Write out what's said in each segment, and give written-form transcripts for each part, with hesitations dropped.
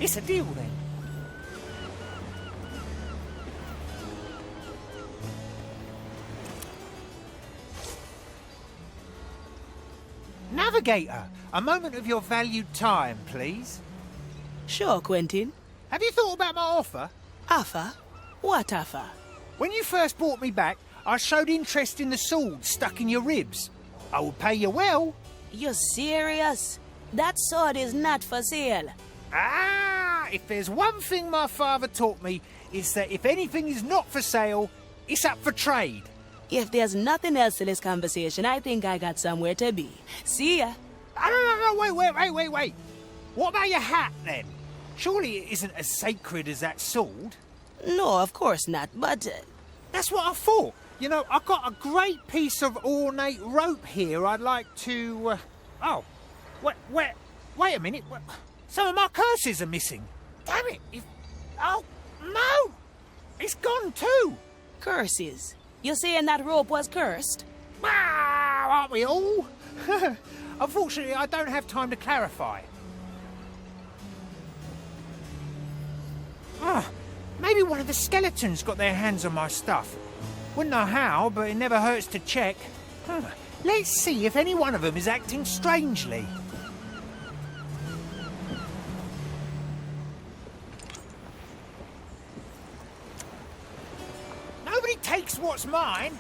It's a deal then. Navigator, a moment of your valued time, please. Sure, Quentin. Have you thought about my offer? Offer? What offer? When you first brought me back, I showed interest in the sword stuck in your ribs. I would pay you well. You serious? That sword is not for sale. Ah, if there's one thing my father taught me, it's that if anything is not for sale, it's up for trade. If there's nothing else to this conversation, I think I got somewhere to be. See ya. No, wait. What about your hat, then? Surely it isn't as sacred as that sword. No, of course not, but... That's what I thought. You know, I've got a great piece of ornate rope here I'd like to... Oh, wait a minute. Some of my curses are missing. Damn it. Oh, no. It's gone too. Curses? You saying that rope was cursed? Ah, aren't we all? Unfortunately, I don't have time to clarify. Maybe one of the skeletons got their hands on my stuff. Wouldn't know how, but it never hurts to check. Let's see if any one of them is acting strangely. Nobody takes what's mine.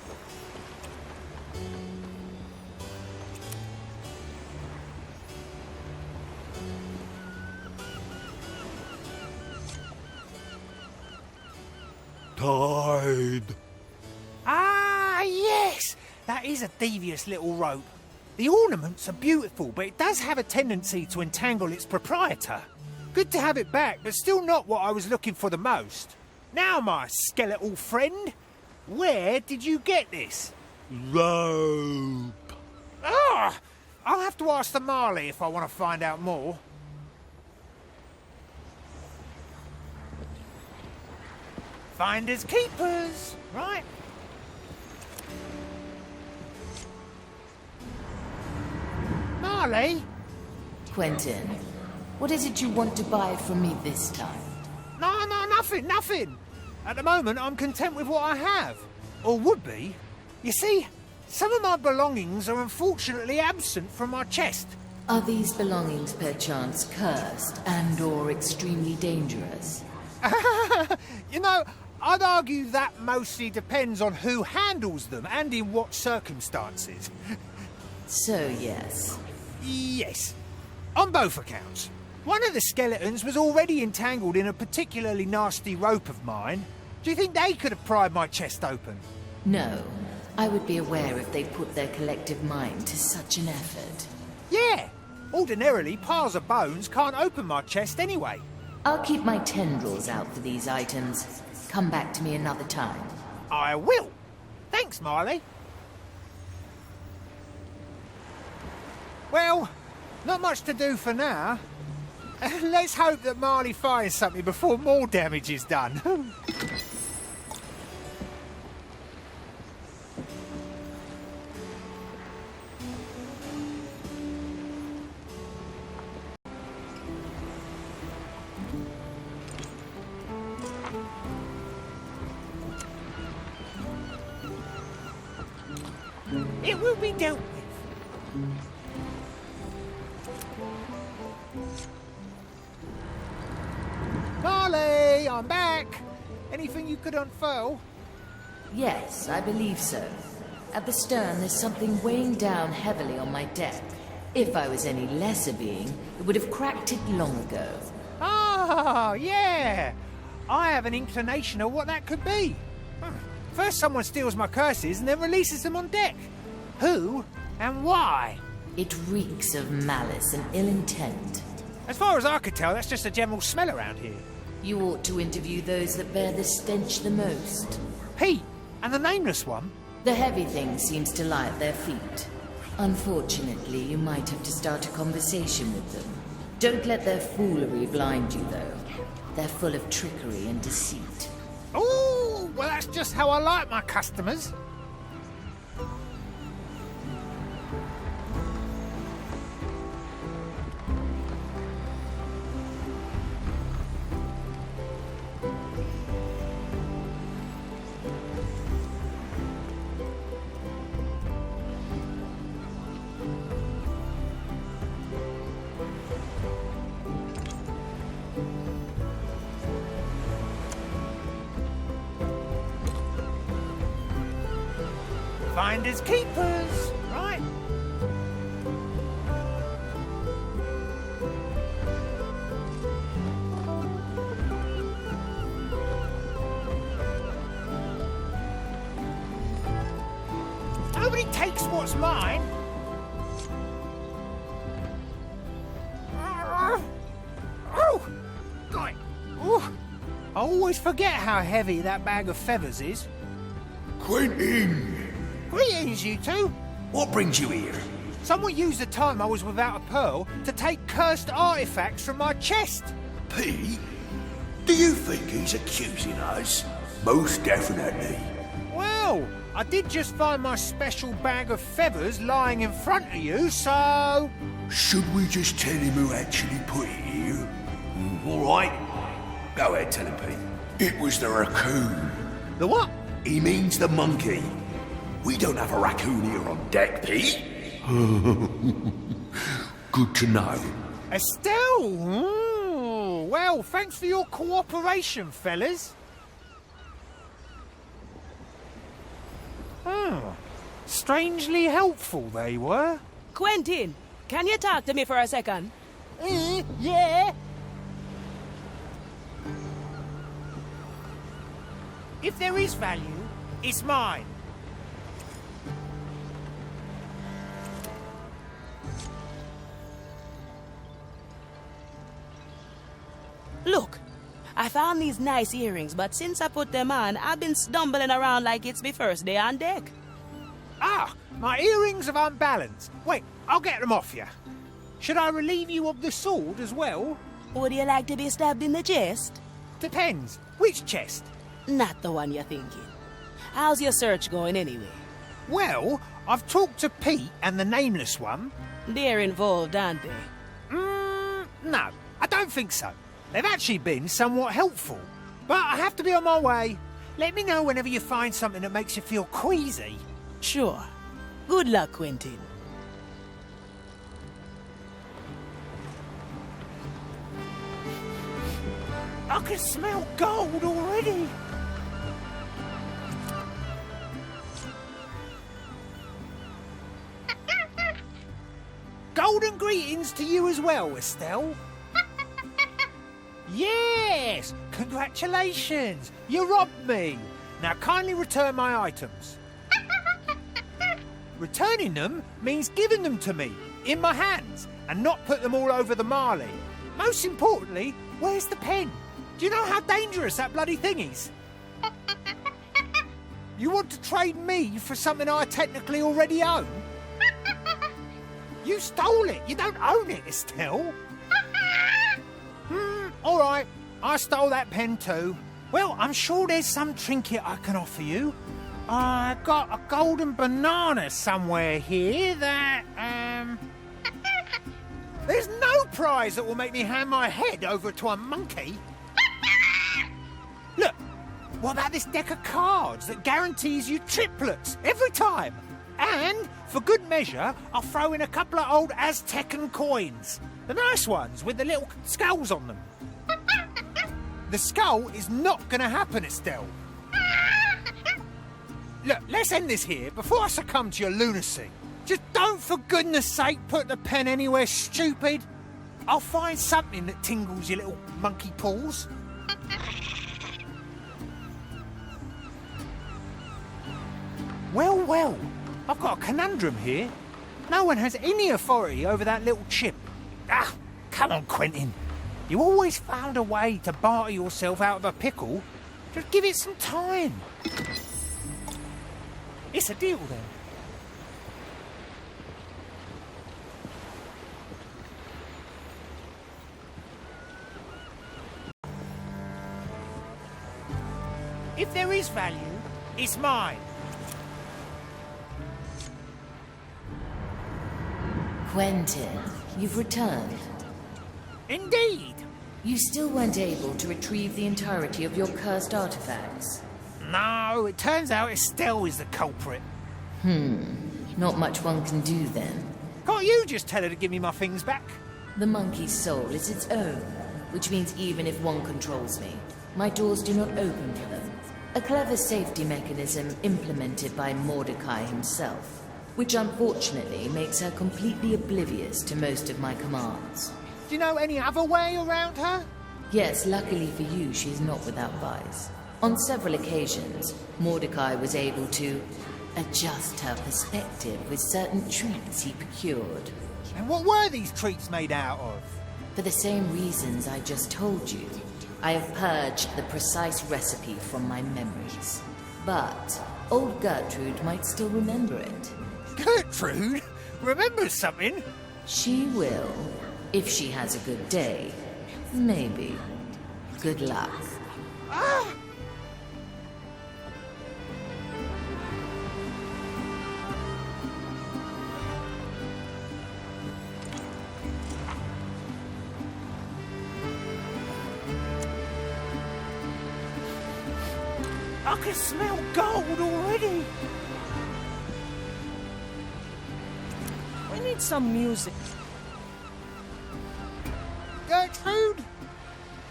Tied. Ah, yes! That is a devious little rope. The ornaments are beautiful, but it does have a tendency to entangle its proprietor. Good to have it back, but still not what I was looking for the most. Now, my skeletal friend, where did you get this? Rope. Ah! I'll have to ask the Marley if I want to find out more. Finders keepers, right? Marley? Quentin, what is it you want to buy from me this time? No, nothing. At the moment, I'm content with what I have. Or would be. You see, some of my belongings are unfortunately absent from my chest. Are these belongings perchance cursed and/or extremely dangerous? You know, I'd argue that mostly depends on who handles them and in what circumstances. So, yes. Yes, on both accounts. One of the skeletons was already entangled in a particularly nasty rope of mine. Do you think they could have pried my chest open? No. I would be aware if they put their collective mind to such an effort. Yeah. Ordinarily, piles of bones can't open my chest anyway. I'll keep my tendrils out for these items. Come back to me another time. I will. Thanks, Marley. Well, not much to do for now. Let's hope that Marley finds something before more damage is done. It will be dealt with. Marley, I'm back. Anything you could unfurl? Yes, I believe so. At the stern, there's something weighing down heavily on my deck. If I was any lesser being, it would have cracked it long ago. Ah, yeah. I have an inclination of what that could be. First someone steals my curses and then releases them on deck. Who and why? It reeks of malice and ill intent. As far as I could tell, that's just a general smell around here. You ought to interview those that bear the stench the most. Pete, and the nameless one? The heavy thing seems to lie at their feet. Unfortunately, you might have to start a conversation with them. Don't let their foolery blind you, though. They're full of trickery and deceit. Ooh, well, that's just how I like my customers. Finders keepers, right? Nobody takes what's mine. Oh, God. Ooh. I always forget how heavy that bag of feathers is. Quentin! Greetings, you two. What brings you here? Someone used the time I was without a pearl to take cursed artifacts from my chest. Pete? Do you think he's accusing us? Most definitely. Well, I did just find my special bag of feathers lying in front of you, so... Should we just tell him who actually put it here? All right. Go ahead, tell him, Pete. It was the raccoon. The what? He means the monkey. We don't have a raccoon here on deck, Pete. Good to know. Estelle? Well, thanks for your cooperation, fellas. Strangely helpful they were. Quentin, can you talk to me for a second? Yeah? If there is value, it's mine. Look, I found these nice earrings, but since I put them on, I've been stumbling around like it's my first day on deck. Ah, my earrings of unbalance. Wait, I'll get them off you. Should I relieve you of the sword as well? Would you like to be stabbed in the chest? Depends. Which chest? Not the one you're thinking. How's your search going anyway? Well, I've talked to Pete and the Nameless one. They're involved, aren't they? No, I don't think so. They've actually been somewhat helpful. But I have to be on my way. Let me know whenever you find something that makes you feel queasy. Sure. Good luck, Quentin. I can smell gold already. Golden greetings to you as well, Estelle. Yes! Congratulations! You robbed me! Now kindly return my items. Returning them means giving them to me, in my hands, and not put them all over the Marley. Most importantly, where's the pen? Do you know how dangerous that bloody thing is? You want to trade me for something I technically already own? You stole it! You don't own it, Estelle! All right. I stole that pen too. Well, I'm sure there's some trinket I can offer you. I got a golden banana somewhere here that, There's no prize that will make me hand my head over to a monkey. Look, what about this deck of cards that guarantees you triplets every time? And, for good measure, I'll throw in a couple of old Aztecan coins. The nice ones with the little skulls on them. The skull is not going to happen, Estelle. Look, let's end this here before I succumb to your lunacy. Just don't, for goodness sake, put the pen anywhere stupid. I'll find something that tingles your little monkey paws. Well, I've got a conundrum here. No one has any authority over that little chip. Ah, come on, Quentin. You always found a way to barter yourself out of a pickle. Just give it some time. It's a deal, then. If there is value, it's mine. Quentin, you've returned. Indeed. You still weren't able to retrieve the entirety of your cursed artifacts. No, it turns out Estelle is the culprit. Not much one can do then. Can't you just tell her to give me my things back? The monkey's soul is its own, which means even if one controls me, my doors do not open for them. A clever safety mechanism implemented by Mordecai himself, which unfortunately makes her completely oblivious to most of my commands. Do you know any other way around her? Yes, luckily for you, she's not without vice. On several occasions, Mordecai was able to adjust her perspective with certain treats he procured. And what were these treats made out of? For the same reasons I just told you, I have purged the precise recipe from my memories. But old Gertrude might still remember it. Gertrude? Remembers something? She will, if she has a good day. Maybe. Good luck. Ah! I can smell gold already. We need some music. Gertrude?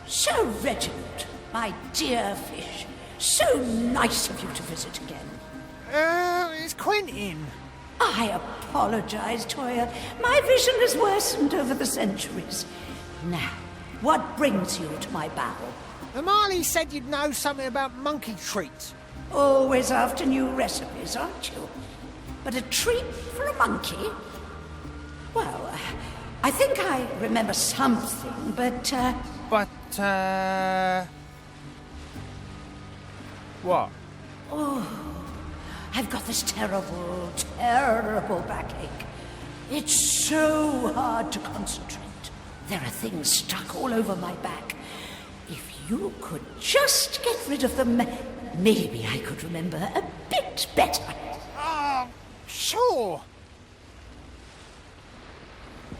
So, Reginald, my dear fish, so nice of you to visit again. It's Quentin. I apologize, Toya. My vision has worsened over the centuries. Now, what brings you to my bower? The Marley said you'd know something about monkey treats. Always after new recipes, aren't you? But a treat for a monkey? Well, I think I remember something, but, But, what? I've got this terrible, terrible backache. It's so hard to concentrate. There are things stuck all over my back. If you could just get rid of them, maybe I could remember a bit better. Oh, sure.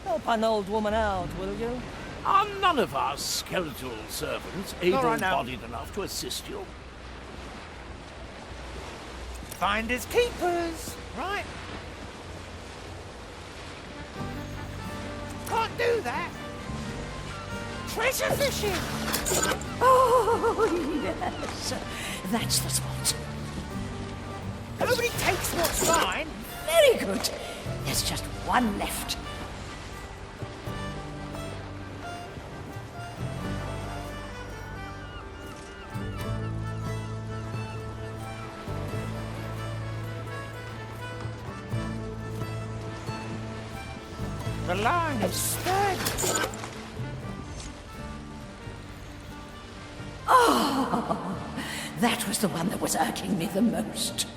Help an old woman out, will you? Are none of our skeletal servants All right, now. able-bodied enough to assist you? Finders keepers, right? Can't do that. Treasure fishing. Oh, yes. That's the spot. Nobody takes what's mine. Very good. There's just one left. The line is sturdy. That was the one that was irking me the most.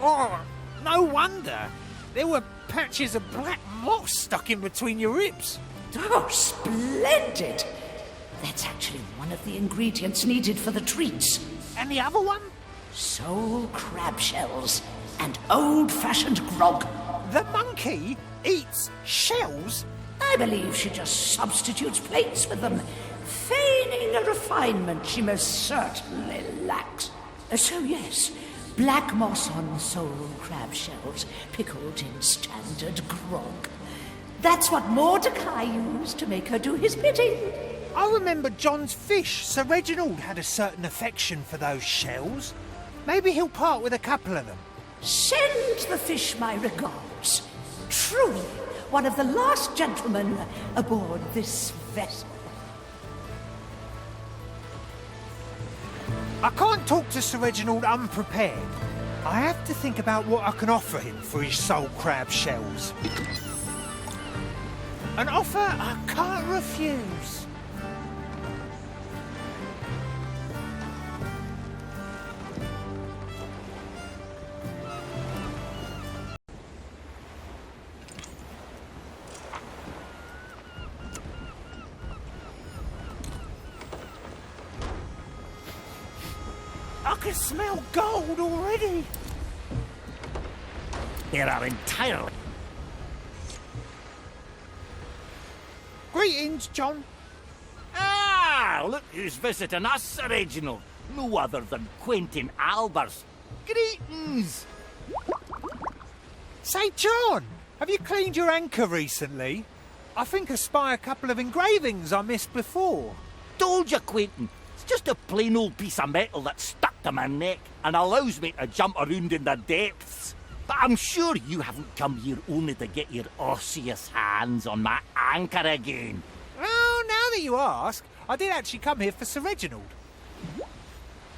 Oh, no wonder. There were patches of black moss stuck in between your ribs. Oh, splendid! That's actually one of the ingredients needed for the treats. And the other one? Soul crab shells and old-fashioned grog. The monkey eats shells? I believe she just substitutes plates with them, feigning a refinement she most certainly lacks. So yes, black moss on soul crab shells, pickled in standard grog. That's what Mordecai used to make her do his bidding. I remember John's fish. Sir Reginald had a certain affection for those shells. Maybe he'll part with a couple of them. Send the fish my regards. Truly, one of the last gentlemen aboard this vessel. I can't talk to Sir Reginald unprepared. I have to think about what I can offer him for his soul crab shells. An offer I can't refuse. I can smell gold already. There are entirely... Greetings, John. Ah, look who's visiting us, Sir Reginald. No other than Quentin Albers. Greetings. Say, John, have you cleaned your anchor recently? I think I spy a couple of engravings I missed before. Told you, Quentin. It's just a plain old piece of metal that's stuck to my neck and allows me to jump around in the depths. But I'm sure you haven't come here only to get your osseous hands on my anchor again. Oh, now that you ask, I did actually come here for Sir Reginald.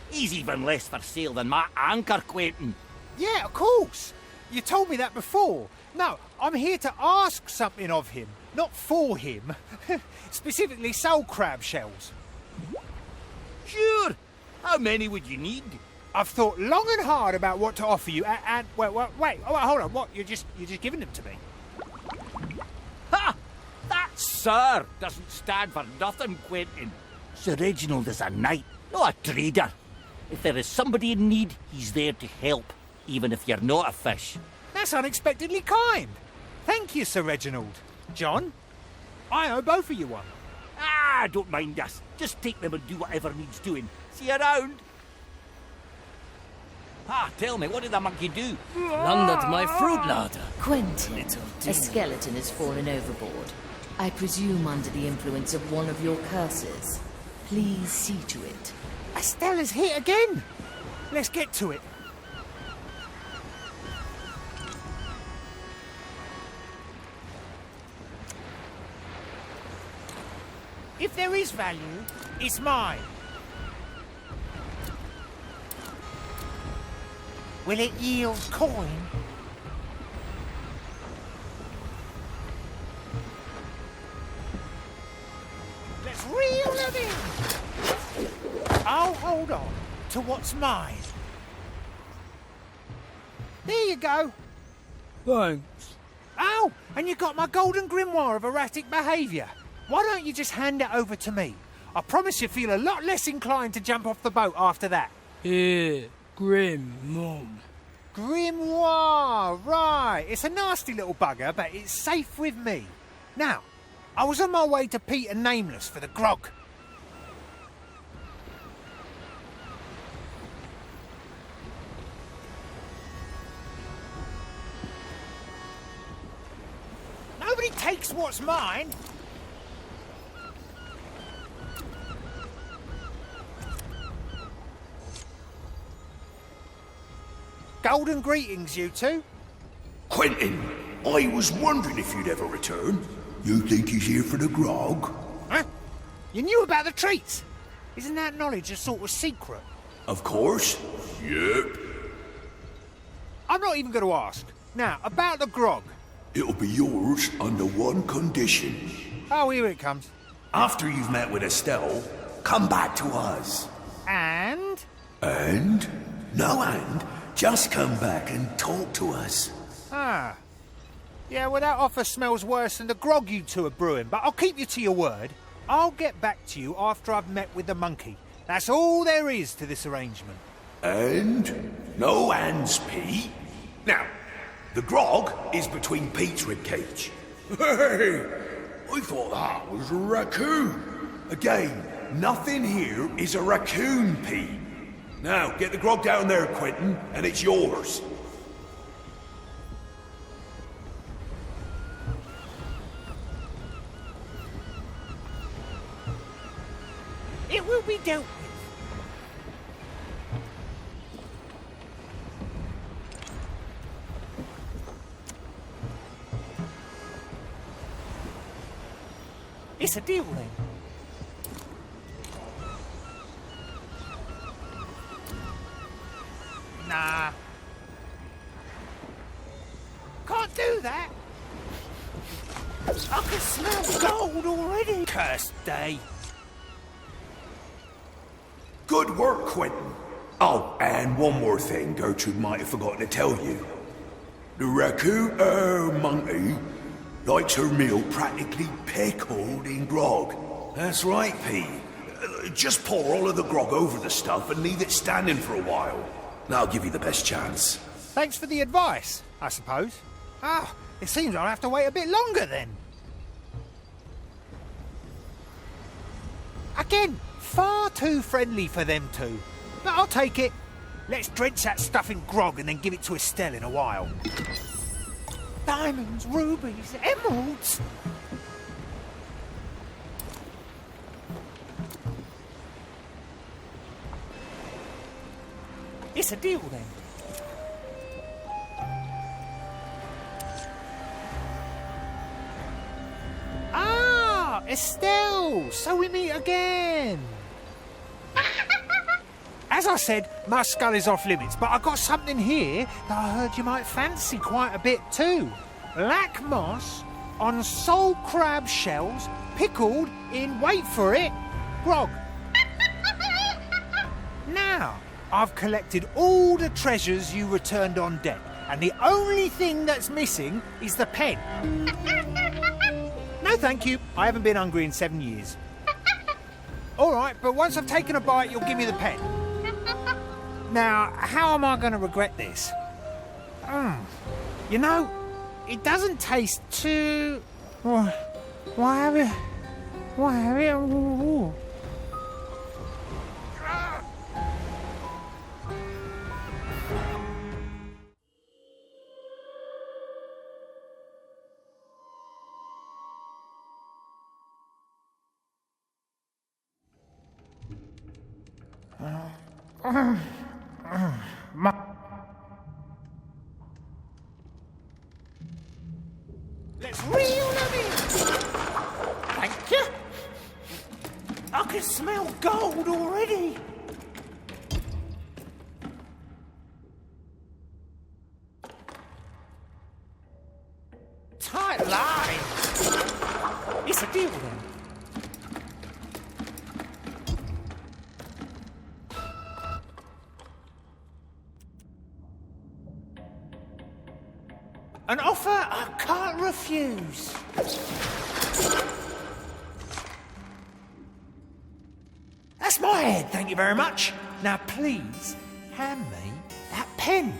He's even less for sale than my anchor, Quentin. Yeah, of course. You told me that before. No, I'm here to ask something of him, not for him. Specifically soul crab shells. Sure. How many would you need? I've thought long and hard about what to offer you, and wait, hold on. What? You're just giving them to me? Ha! That "sir" doesn't stand for nothing, Quentin. Sir Reginald is a knight, not a trader. If there is somebody in need, he's there to help, even if you're not a fish. That's unexpectedly kind. Thank you, Sir Reginald. John, I owe both of you one. Ah, don't mind us. Just take them and do whatever needs doing. See you around. Ah, tell me, what did the monkey do? Plundered my fruit larder. Quentin, a skeleton has fallen overboard. I presume under the influence of one of your curses. Please see to it. Estella's hit again. Let's get to it. If there is value, it's mine. Will it yield coin? Let's reel them in. I'll hold on to what's mine. There you go. Thanks. Oh, and you got my golden grimoire of erratic behaviour. Why don't you just hand it over to me? I promise you feel a lot less inclined to jump off the boat after that. Here, Grim Mum. Grimoire, right. It's a nasty little bugger, but it's safe with me. Now, I was on my way to Peter Nameless for the grog. Nobody takes what's mine. Golden greetings, you two. Quentin, I was wondering if you'd ever return. You think he's here for the grog? Huh? You knew about the treats? Isn't that knowledge a sort of secret? Of course. Yep. I'm not even going to ask. Now, about the grog. It'll be yours under one condition. Oh, here it comes. After you've met with Estelle, come back to us. And? And? No and. Just come back and talk to us. Ah. Yeah, well, that offer smells worse than the grog you two are brewing, but I'll keep you to your word. I'll get back to you after I've met with the monkey. That's all there is to this arrangement. And? No ands, Pete. Now, the grog is between Pete's ribcage. Hey! I thought that was a raccoon. Again, nothing here is a raccoon, Pete. Now, get the grog down there, Quentin, and it's yours. It will be dealt with. It's a deal then. Nah. Can't do that. I can smell gold already. Cursed day. Good work, Quentin. Oh, and one more thing Gertrude might have forgotten to tell you. The raccoon, monkey, likes her meal practically pickled in grog. That's right, Pete. Just pour all of the grog over the stuff and leave it standing for a while. That'll give you the best chance. Thanks for the advice, I suppose. Ah, it seems I'll have to wait a bit longer then. Again, far too friendly for them two. But I'll take it. Let's drench that stuff in grog and then give it to Estelle in a while. Diamonds, rubies, emeralds. It's a deal then. Ah, Estelle! So we meet again! As I said, my skull is off limits, but I got something here that I heard you might fancy quite a bit too. Black moss on sole crab shells, pickled in, wait for it, grog. Now, I've collected all the treasures you returned on deck, and the only thing that's missing is the pen. No, thank you. I haven't been hungry in 7 years. All right, but once I've taken a bite, you'll give me the pen. Now, how am I going to regret this? You know, it doesn't taste too... Why have it... Ooh. Let's reel them in. Thank you. I can smell gold already. Tight line. It's a deal then. An offer I can't refuse. That's my head, thank you very much. Now please, hand me that pen.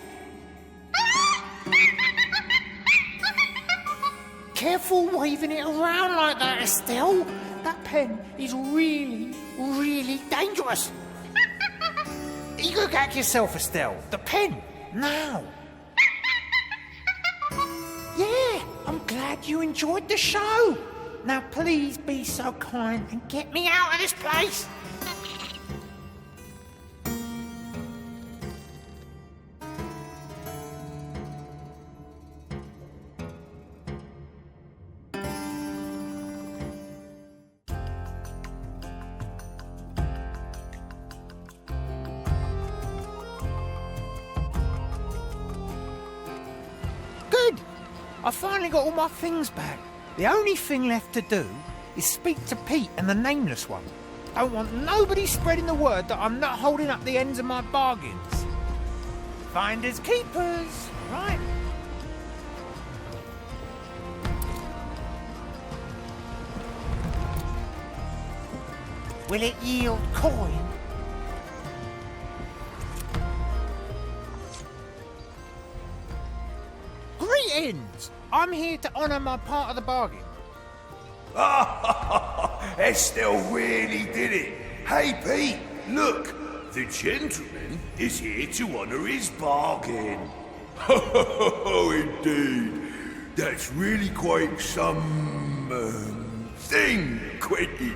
Careful waving it around like that, Estelle. That pen is really, really dangerous. You look at yourself, Estelle. The pen, now. Yeah, I'm glad you enjoyed the show. Now please be so kind and get me out of this place. Good. I finally got all my things back. The only thing left to do is speak to Pete and the Nameless One. Don't want nobody spreading the word that I'm not holding up the ends of my bargains. Finders keepers, right? Will it yield coin? Greetings! I'm here to honour my part of the bargain. Estelle really did it. Hey, Pete, look. The gentleman is here to honour his bargain. Oh, indeed. That's really quite some... thing, Quentin.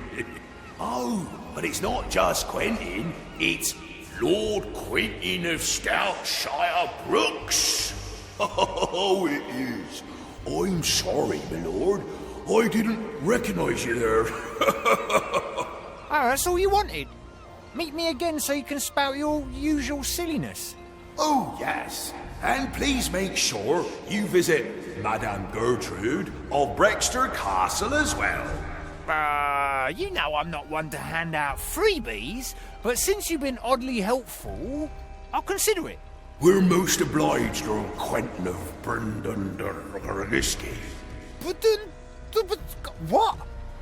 Oh, but it's not just Quentin. It's Lord Quentin of Stoutshire Brooks. Oh, it is. I'm sorry, my lord. I didn't recognise you there. Oh, that's all you wanted? Meet me again so you can spout your usual silliness. Oh, yes. And please make sure you visit Madame Gertrude of Brexter Castle as well. You know I'm not one to hand out freebies, but since you've been oddly helpful, I'll consider it. We're most obliged, Lord Quentin of Brundunderliski. But what?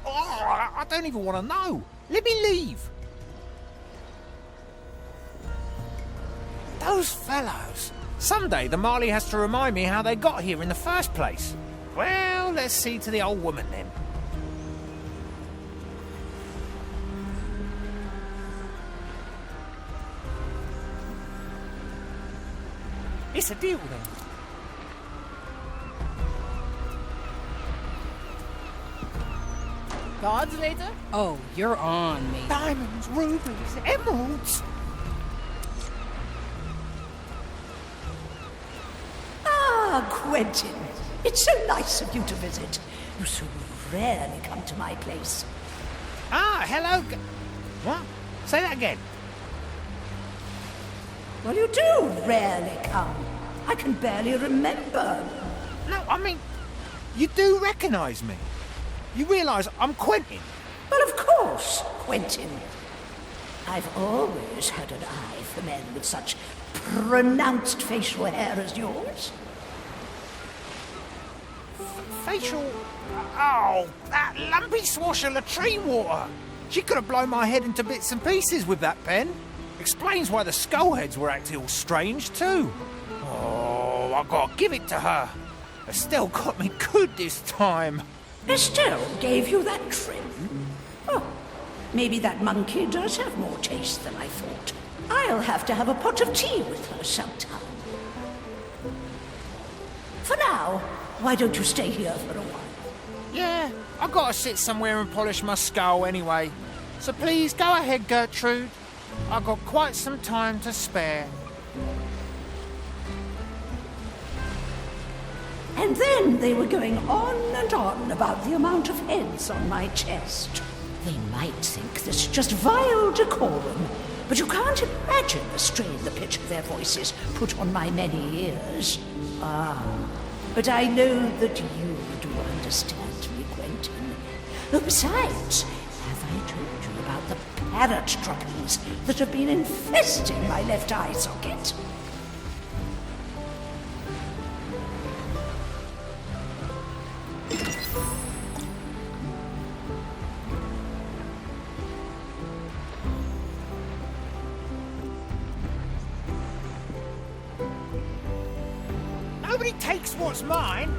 Oh, I don't even want to know. Let me leave. Those fellows. Someday the Marley has to remind me how they got here in the first place. Well, let's see to the old woman then. It's a deal then. Gods later? Oh, you're on me. Diamonds, rubies, emeralds. Ah, Quentin. It's so nice of you to visit. You so rarely come to my place. Ah, hello. What? Say that again. Well, you do rarely come. I can barely remember. No, I mean, you do recognise me. You realise I'm Quentin. Well, of course, Quentin. I've always had an eye for men with such pronounced facial hair as yours. Facial... Oh, that lumpy swash of latrine water. She could have blown my head into bits and pieces with that pen. Explains why the skullheads were acting all strange, too. Oh, I gotta give it to her. Estelle got me good this time. Estelle gave you that trim? Oh, maybe that monkey does have more taste than I thought. I'll have to have a pot of tea with her sometime. For now, why don't you stay here for a while? Yeah, I gotta sit somewhere and polish my skull anyway. So please go ahead, Gertrude. I've got quite some time to spare. And then they were going on and on about the amount of heads on my chest. They might think this is just vile decorum, but you can't imagine the strain the pitch of their voices put on my many ears. Ah, but I know that you do understand me, Quentin. Oh, besides, have I told you about the parrot droppings that have been infesting my left eye socket? Nobody takes what's mine.